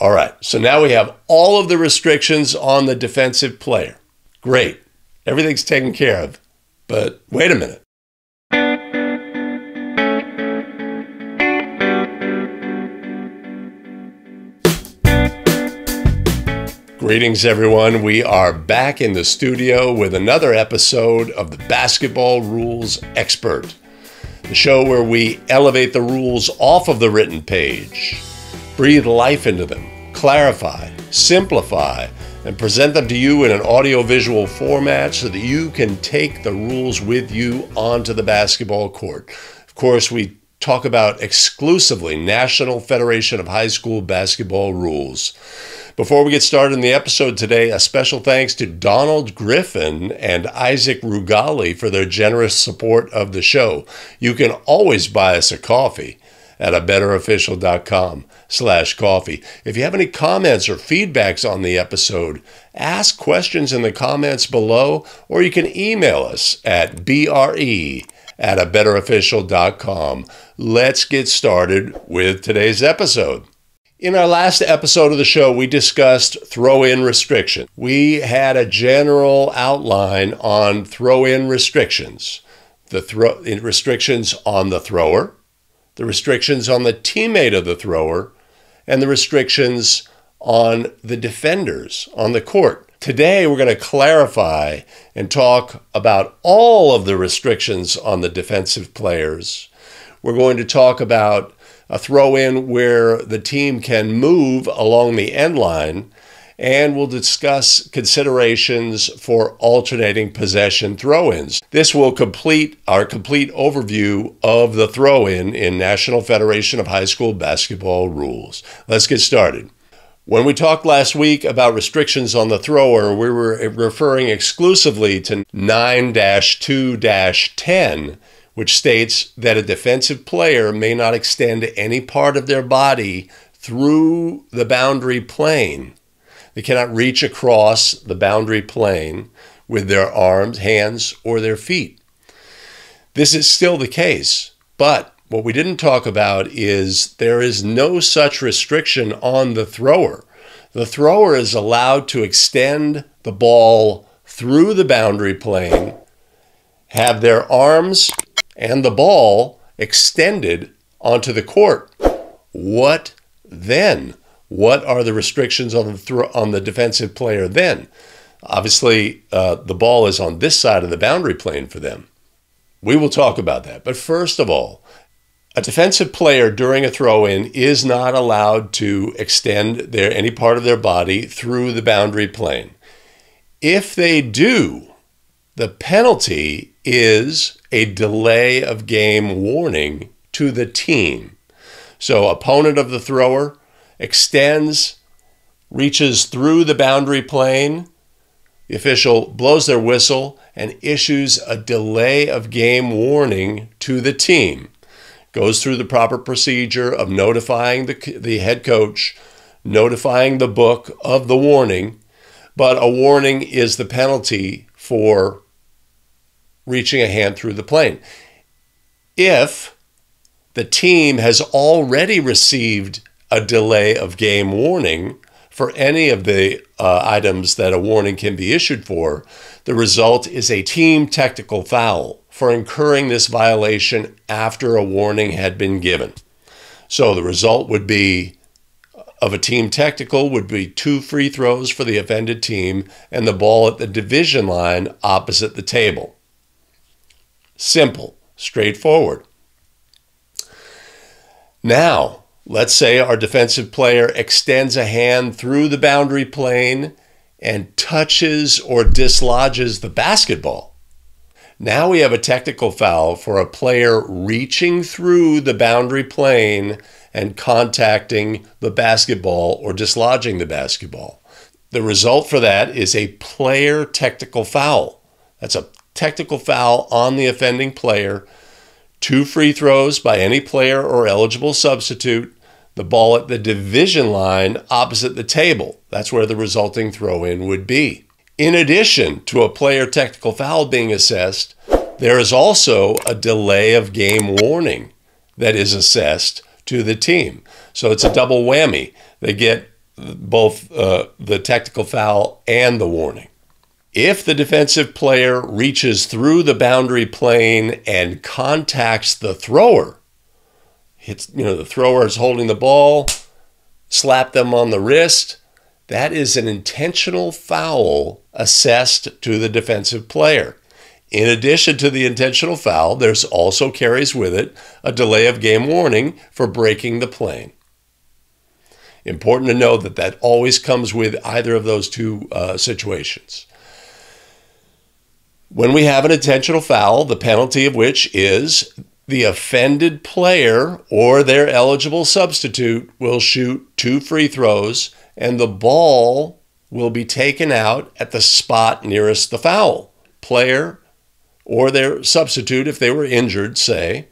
All right, so now we have all of the restrictions on the defensive player. Great. Everything's taken care of. But wait a minute. Greetings, everyone. We are back in the studio with another episode of the Basketball Rules Expert, the show where we elevate the rules off of the written page, breathe life into them, clarify, simplify, and present them to you in an audio-visual format so that you can take the rules with you onto the basketball court. Of course, we talk about exclusively National Federation of High School Basketball Rules. Before we get started in the episode today, a special thanks to Donald Griffin and Isaac Rugali for their generous support of the show. You can always buy us a coffee at abetterofficial.com/coffee. If you have any comments or feedbacks on the episode, ask questions in the comments below, or you can email us at bre@abetterofficial.com. Let's get started with today's episode. In our last episode of the show, we discussed throw-in restriction. We had a general outline on throw-in restrictions. The restrictions on the thrower, the restrictions on the teammate of the thrower, and the restrictions on the defenders on the court. Today, we're going to clarify and talk about all of the restrictions on the defensive players. We're going to talk about a throw-in where the team can move along the end line, and we'll discuss considerations for alternating possession throw-ins. This will complete our complete overview of the throw-in in National Federation of High School Basketball Rules. Let's get started. When we talked last week about restrictions on the thrower, we were referring exclusively to 9-2-10, which states that a defensive player may not extend any part of their body through the boundary plane. They cannot reach across the boundary plane with their arms, hands, or their feet. This is still the case, but what we didn't talk about is there is no such restriction on the thrower. The thrower is allowed to extend the ball through the boundary plane, have their arms and the ball extended onto the court. What then? What are the restrictions on the defensive player then? Obviously, the ball is on this side of the boundary plane for them. We will talk about that. But first of all, a defensive player during a throw-in is not allowed to extend any part of their body through the boundary plane. If they do, the penalty is a delay of game warning to the team. So opponent of the thrower extends, reaches through the boundary plane, the official blows their whistle and issues a delay of game warning to the team. Goes through the proper procedure of notifying the head coach, notifying the book of the warning, but a warning is the penalty for reaching a hand through the plane. If the team has already received a delay of game warning for any of the items that a warning can be issued for, the result is a team technical foul for incurring this violation after a warning had been given. So the result would be of a team technical would be 2 free throws for the offended team and the ball at the division line opposite the table. Simple, straightforward. Now, let's say our defensive player extends a hand through the boundary plane and touches or dislodges the basketball. Now we have a technical foul for a player reaching through the boundary plane and contacting the basketball or dislodging the basketball. The result for that is a player technical foul. That's a technical foul on the offending player, 2 free throws by any player or eligible substitute, the ball at the division line opposite the table. That's where the resulting throw-in would be. In addition to a player technical foul being assessed, there is also a delay of game warning that is assessed to the team. So it's a double whammy. They get both the technical foul and the warning. If the defensive player reaches through the boundary plane and contacts the thrower, the thrower is holding the ball, slap them on the wrist, that is an intentional foul assessed to the defensive player. In addition to the intentional foul, there's also carries with it a delay of game warning for breaking the plane. Important to know that that always comes with either of those two situations. When we have an intentional foul, the penalty of which is the offended player or their eligible substitute will shoot 2 free throws, and the ball will be taken out at the spot nearest the foul. Player or their substitute, if they were injured, say,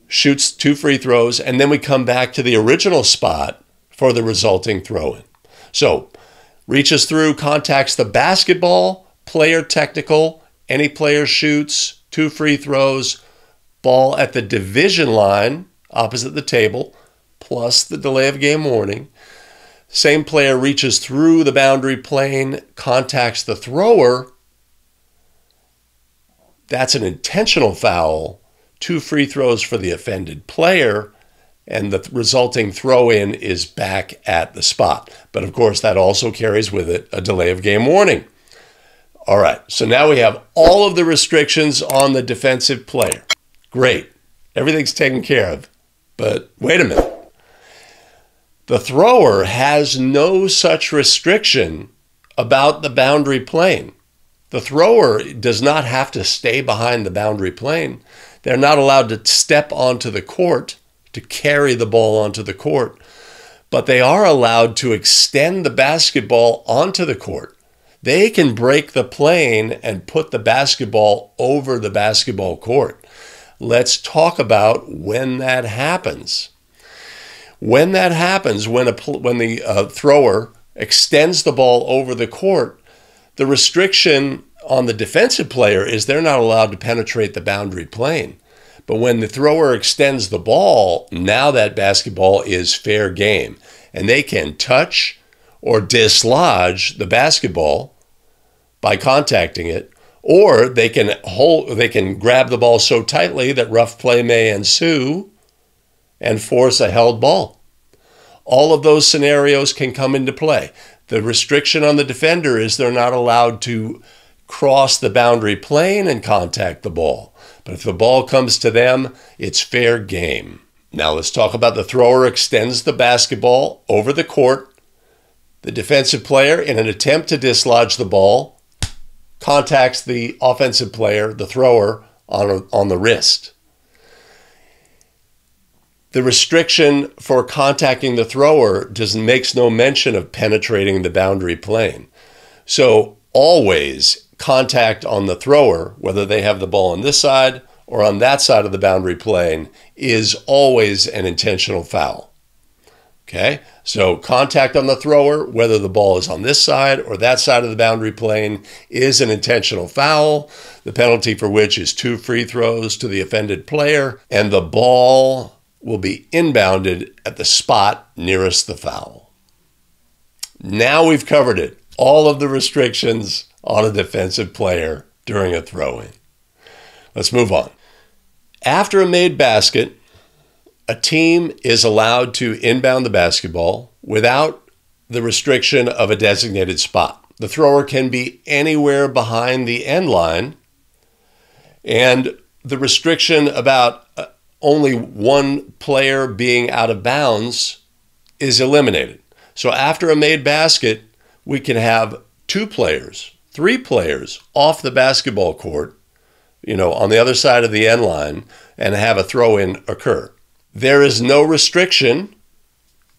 shoots 2 free throws, and then we come back to the original spot for the resulting throw-in. So, reaches through, contacts the basketball, player technical, any player shoots 2 free throws, ball at the division line opposite the table, plus the delay of game warning. Same player reaches through the boundary plane, contacts the thrower. That's an intentional foul, 2 free throws for the offended player, and the resulting throw-in is back at the spot. But of course, that also carries with it a delay of game warning. All right, so now we have all of the restrictions on the defensive player. Great, everything's taken care of. But wait a minute. The thrower has no such restriction about the boundary plane. The thrower does not have to stay behind the boundary plane. They're not allowed to step onto the court, to carry the ball onto the court, but they are allowed to extend the basketball onto the court. They can break the plane and put the basketball over the basketball court. Let's talk about when that happens. When that happens, when the thrower extends the ball over the court, the restriction on the defensive player is they're not allowed to penetrate the boundary plane. But when the thrower extends the ball, now that basketball is fair game, and they can touch or dislodge the basketball by contacting it, or they can grab the ball so tightly that rough play may ensue and force a held ball. All of those scenarios can come into play. The restriction on the defender is they're not allowed to cross the boundary plane and contact the ball. But if the ball comes to them, it's fair game. Now let's talk about the thrower extends the basketball over the court. The defensive player, in an attempt to dislodge the ball, contacts the offensive player, the thrower, on the wrist. The restriction for contacting the thrower makes no mention of penetrating the boundary plane. So always contact on the thrower, whether they have the ball on this side or on that side of the boundary plane, is always an intentional foul. Okay, so contact on the thrower, whether the ball is on this side or that side of the boundary plane, is an intentional foul, the penalty for which is 2 free throws to the offended player, and the ball will be inbounded at the spot nearest the foul. Now we've covered it. All of the restrictions on a defensive player during a throw-in. Let's move on. After a made basket, a team is allowed to inbound the basketball without the restriction of a designated spot. The thrower can be anywhere behind the end line, and the restriction about only one player being out of bounds is eliminated. So after a made basket, we can have 2 players, 3 players off the basketball court, on the other side of the end line, and have a throw-in occur. There is no restriction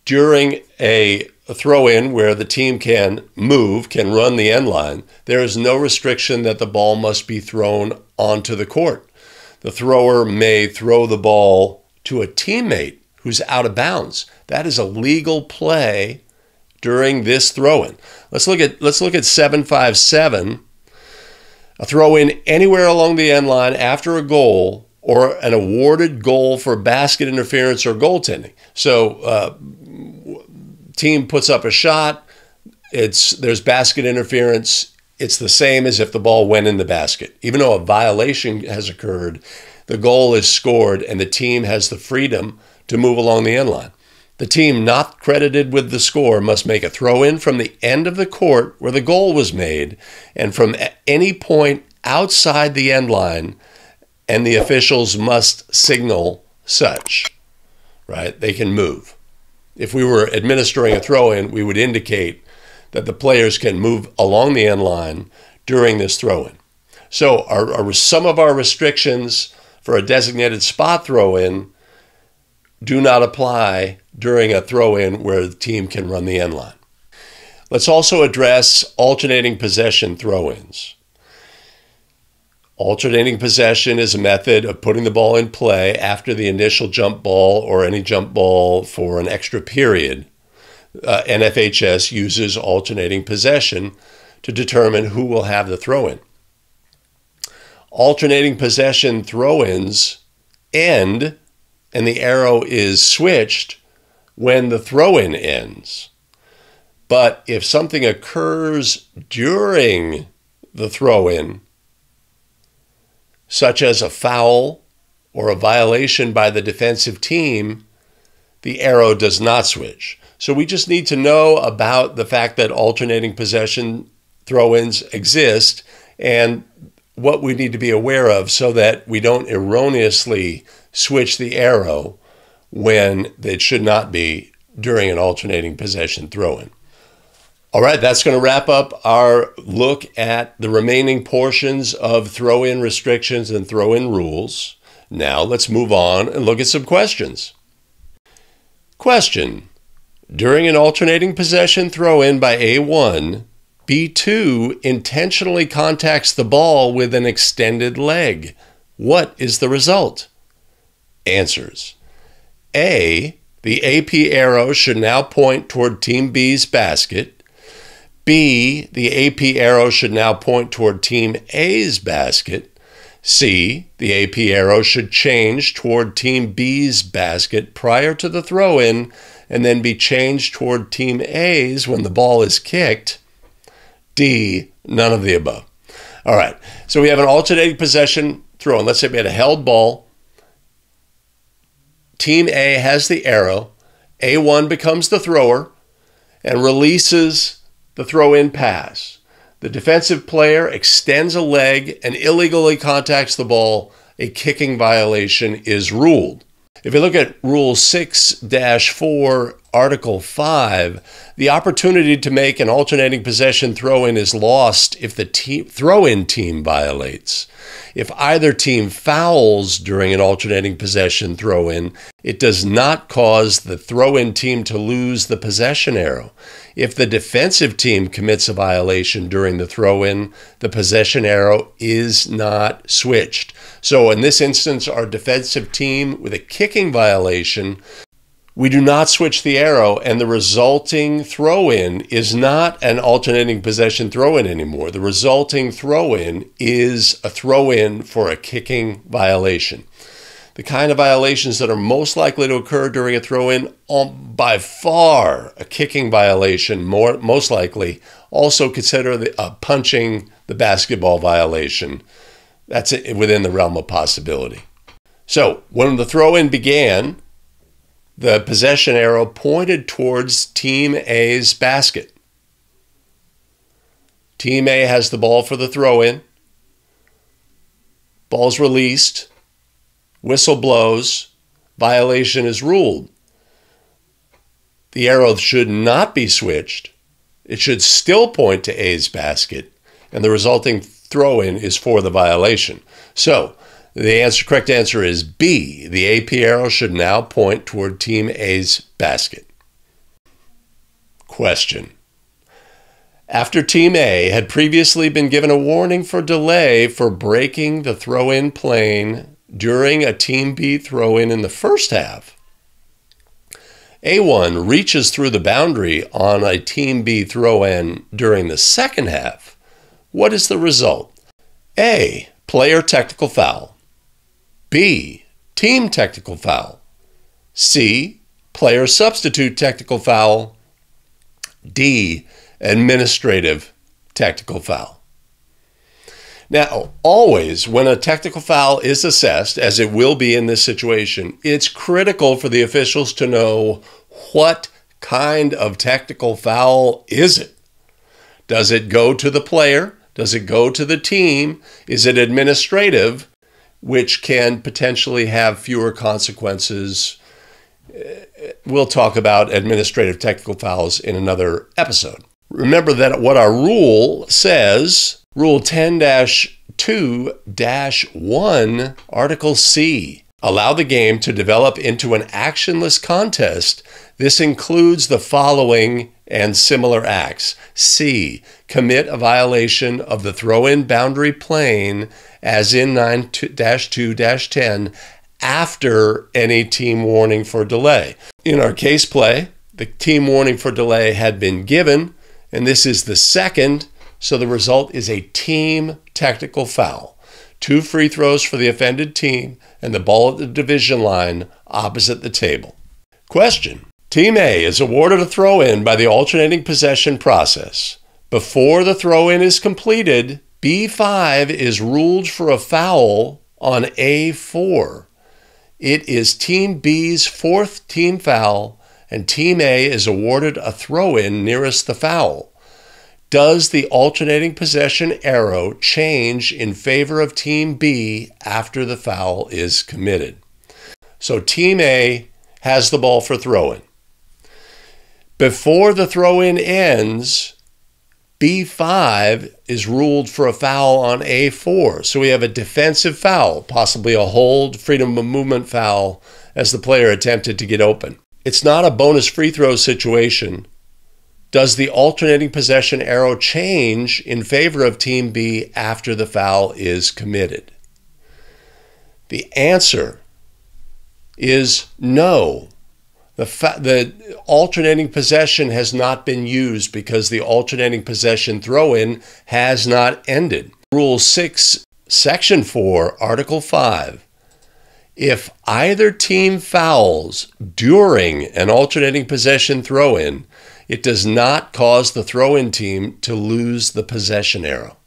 during a throw-in where the team can run the end line. There is no restriction that the ball must be thrown onto the court. The thrower may throw the ball to a teammate who's out of bounds. That is a legal play during this throw-in. Let's look at 757. A throw-in anywhere along the end line after a goal or an awarded goal for basket interference or goaltending. So team puts up a shot, there's basket interference. It's the same as if the ball went in the basket. Even though a violation has occurred, the goal is scored and the team has the freedom to move along the end line. The team not credited with the score must make a throw-in from the end of the court where the goal was made and from any point outside the end line, and the officials must signal such, right? They can move. If we were administering a throw-in, we would indicate that the players can move along the end line during this throw-in. So some of our restrictions for a designated spot throw-in do not apply during a throw-in where the team can run the end line. Let's also address alternating possession throw-ins. Alternating possession is a method of putting the ball in play after the initial jump ball or any jump ball for an extra period. NFHS uses alternating possession to determine who will have the throw-in. Alternating possession throw-ins end and the arrow is switched when the throw-in ends. But if something occurs during the throw-in, such as a foul or a violation by the defensive team, the arrow does not switch. So we just need to know about the fact that alternating possession throw-ins exist and what we need to be aware of so that we don't erroneously switch the arrow when it should not be during an alternating possession throw-in. All right, that's going to wrap up our look at the remaining portions of throw-in restrictions and throw-in rules. Now let's move on and look at some questions. Question: during an alternating possession throw-in by A1, B2 intentionally contacts the ball with an extended leg. What is the result? Answers: A, the AP arrow should now point toward Team B's basket. B, the AP arrow should now point toward Team A's basket. C, the AP arrow should change toward Team B's basket prior to the throw-in and then be changed toward Team A's when the ball is kicked. D, none of the above. All right, so we have an alternating possession throw-in. Let's say we had a held ball. Team A has the arrow. A1 becomes the thrower and releases the throw-in pass. The defensive player extends a leg and illegally contacts the ball. A kicking violation is ruled. If you look at Rule 6-4, Article 5, the opportunity to make an alternating possession throw-in is lost if the throw-in team violates. If either team fouls during an alternating possession throw-in, it does not cause the throw-in team to lose the possession arrow. If the defensive team commits a violation during the throw-in, the possession arrow is not switched. So in this instance, our defensive team with a kicking violation, we do not switch the arrow, and the resulting throw-in is not an alternating possession throw-in anymore. The resulting throw-in is a throw-in for a kicking violation. The kind of violations that are most likely to occur during a throw-in, by far a kicking violation, most likely. Also consider punching the basketball violation. That's within the realm of possibility. So when the throw-in began, the possession arrow pointed towards Team A's basket. Team A has the ball for the throw-in. Ball's released. Whistle blows. Violation is ruled. The arrow should not be switched. It should still point to A's basket, and the resulting throw-in is for the violation. So the correct answer is B. The AP arrow should now point toward Team A's basket. Question: after Team A had previously been given a warning for delay for breaking the throw-in plane during a Team B throw-in in the first half, A1 reaches through the boundary on a Team B throw-in during the second half. What is the result? A, player technical foul. B, team technical foul. C, player substitute technical foul. D, administrative technical foul. Now, always when a technical foul is assessed, as it will be in this situation, it's critical for the officials to know what kind of technical foul is it. Does it go to the player? Does it go to the team? Is it administrative, which can potentially have fewer consequences? We'll talk about administrative technical fouls in another episode. Remember that what our rule says, Rule 10-2-1, Article C, allow the game to develop into an actionless contest. This includes the following and similar acts. C, commit a violation of the throw-in boundary plane as in 9-2-10 after any team warning for delay. In our case play, the team warning for delay had been given, and this is the second, so the result is a team technical foul. 2 free throws for the offended team and the ball at the division line opposite the table. Question. Team A is awarded a throw-in by the alternating possession process. Before the throw-in is completed, B5 is ruled for a foul on A4. It is Team B's 4th team foul, and Team A is awarded a throw-in nearest the foul. Does the alternating possession arrow change in favor of Team B after the foul is committed? So Team A has the ball for throw-in. Before the throw-in ends, B5 is ruled for a foul on A4. So we have a defensive foul, possibly a hold, freedom of movement foul, as the player attempted to get open. It's not a bonus free throw situation. Does the alternating possession arrow change in favor of Team B after the foul is committed? The answer is no. The alternating possession has not been used because the alternating possession throw-in has not ended. Rule 6, Section 4, Article 5. If either team fouls during an alternating possession throw-in, it does not cause the throw-in team to lose the possession arrow.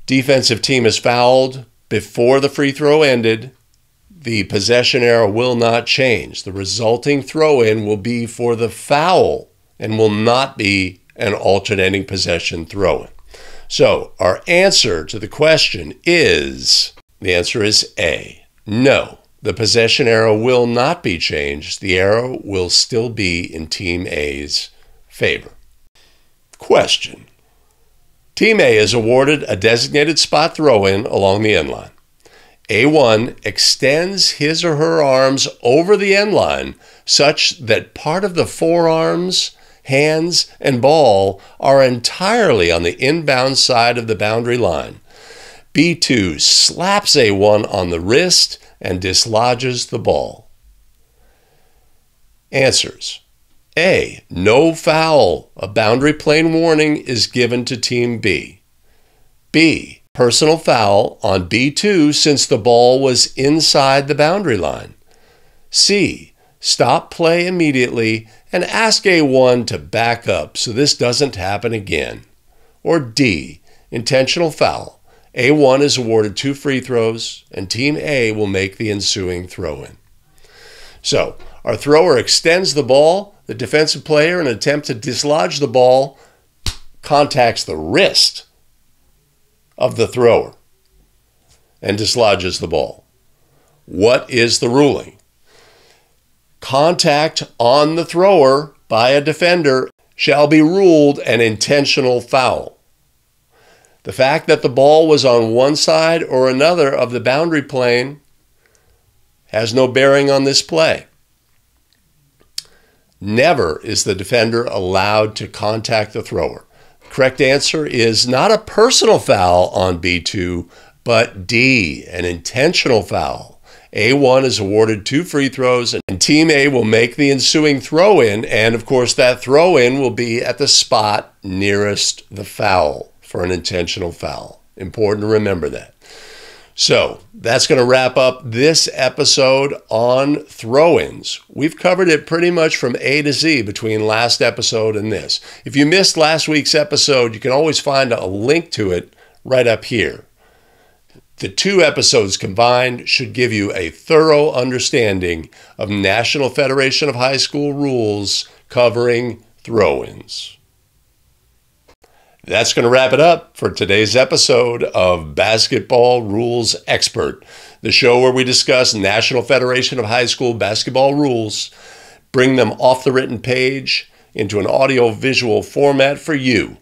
Defensive team is fouled before the free throw ended. The possession arrow will not change. The resulting throw-in will be for the foul and will not be an alternating possession throw-in. So our answer to the question is, the answer is A, no. The possession arrow will not be changed. The arrow will still be in Team A's favor. Question. Team A is awarded a designated spot throw-in along the end line. A1 extends his or her arms over the end line such that part of the forearms, hands, and ball are entirely on the inbound side of the boundary line. B2 slaps A1 on the wrist and dislodges the ball. Answers. A, no foul. A boundary plane warning is given to Team B. B, personal foul on B2 since the ball was inside the boundary line. C, stop play immediately and ask A1 to back up so this doesn't happen again. Or D, intentional foul. A1 is awarded 2 free throws, and Team A will make the ensuing throw-in. So, our thrower extends the ball. The defensive player, in an attempt to dislodge the ball, contacts the wrist of the thrower and dislodges the ball. What is the ruling? Contact on the thrower by a defender shall be ruled an intentional foul. The fact that the ball was on one side or another of the boundary plane has no bearing on this play. Never is the defender allowed to contact the thrower. The correct answer is not a personal foul on B2, but D, an intentional foul. A1 is awarded 2 free throws, and Team A will make the ensuing throw-in, and of course that throw-in will be at the spot nearest the foul for an intentional foul. Important to remember that. So that's going to wrap up this episode on throw-ins. We've covered it pretty much from A to Z between last episode and this. If you missed last week's episode, you can always find a link to it right up here. The two episodes combined should give you a thorough understanding of National Federation of High School rules covering throw-ins. That's going to wrap it up for today's episode of Basketball Rules Expert, the show where we discuss National Federation of High School basketball rules, bring them off the written page into an audio-visual format for you.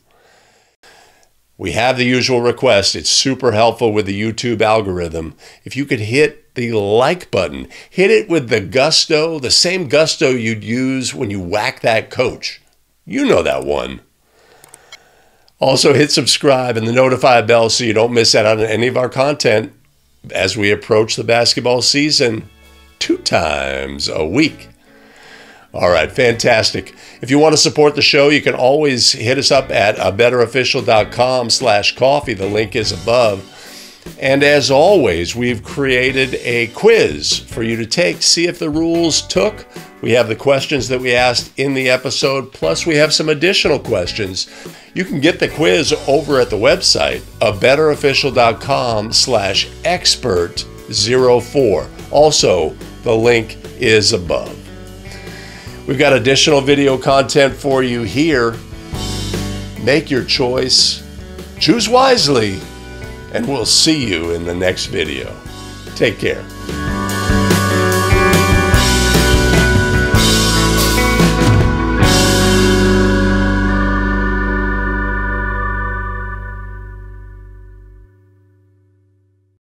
We have the usual request. It's super helpful with the YouTube algorithm. If you could hit the like button, hit it with the gusto, the same gusto you'd use when you whack that coach. You know that one. Also, hit subscribe and the notify bell so you don't miss out on any of our content as we approach the basketball season 2 times a week. All right, fantastic. If you want to support the show, you can always hit us up at abetterofficial.com/coffee. The link is above. And as always, we've created a quiz for you to take, see if the rules took. We have the questions that we asked in the episode, plus we have some additional questions. You can get the quiz over at the website, abetterofficial.com/expert04. Also, the link is above. We've got additional video content for you here. Make your choice, choose wisely, and we'll see you in the next video. Take care.